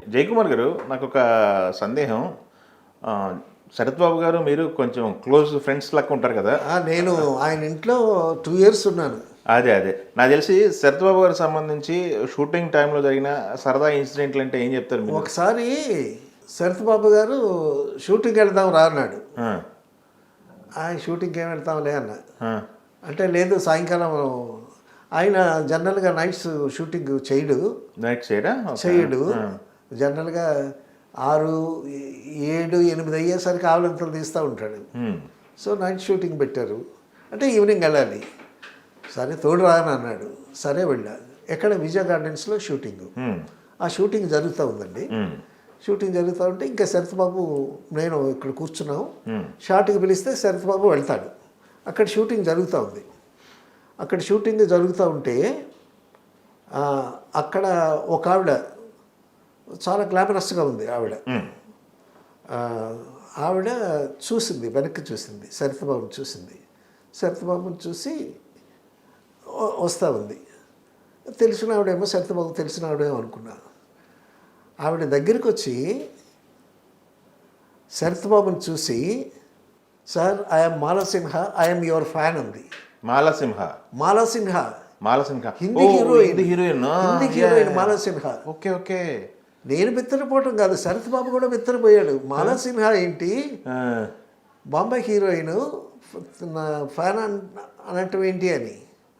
జయకుమార్ గారు నాకొక సందేహం. ఆహ్, శరత్ బాబు గారు మీరు కొంచెం క్లోజ్ ఫ్రెండ్స్ లెక్క ఉంటారు కదా! నేను ఆయన ఇంట్లో 2 ఇయర్స్ ఉన్నాను. అదే. నాకు తెలిసి శరత్ బాబు గారికి సంబంధించి షూటింగ్ టైంలో జరిగిన సరదా ఇన్సిడెంట్లు అంటే ఏం చెప్తారు మీరు? ఒకసారి శరత్ బాబు గారు షూటింగ్‌కి వెళ్దాం రా అన్నాడు. ఆ! షూటింగ్‌కి ఏం వెళ్తాంలే అన్నా. ఆ! అంటే లేదు సాయంకాలం ఆయన జనరల్‌గా నైట్స్ షూటింగ్ చేయడు. నైట్ చేయడా? ఓకే. చేయడు. ఆ! జనరల్‌గా 6, 7, 8 అయ్యేసరికి ఆవులంతలు తీస్తూ ఉంటాడు. హ్మ్. సో నైట్ షూటింగ్ పెట్టారు. అంటే ఈవినింగ్ వెళ్ళాలి. సరే తోడు రా అని అన్నాడు. సరే వెళ్ళా. ఎక్కడ విజయ గార్డెన్స్లో షూటింగ్. హ్మ్. ఆ షూటింగ్ జరుగుతూ ఉందండి. హ్మ్. షూటింగ్ జరుగుతూ ఉంటే ఇంకా శరత్ బాబు నేను ఇక్కడ కూర్చున్నాం. హ్మ్. షాట్కి పిలిస్తే శరత్ బాబు వెళ్తాడు. అక్కడ షూటింగ్ జరుగుతూ ఉంది. అక్కడ షూటింగ్ జరుగుతూ ఉంటే అక్కడ ఒక ఆవిడ చాలా గ్లామరస్గా ఉంది ఆవిడ. హ్మ్. ఆవిడ చూసింది, వెనక్కి చూసింది, శరత్ బాబుని చూసింది. శరత్ బాబుని చూసి వస్తూ ఉంది. తెలిసిన ఆవిడేమో శరత్ బాబు తెలిసిన ఆవిడేమో అనుకున్నా. ఆవిడ దగ్గరికి వచ్చి శరత్ బాబుని చూసి, sir I'm Malasimha, I'm your fan అంది. Malasimha. Malasimha Malasimha. Hindi oh! Heroine. Hindi heroine. Hindi heroine Malasimha. Okay. నేను బిత్తరపోవటం కాదు, శరత్ బాబు కూడా బిత్తరపోయాడు. మాలసింహ ఏంటి, ఆ! బాంబే హీరోయిన్ నా ఫ్యాన్ అనటం ఏంటి అని.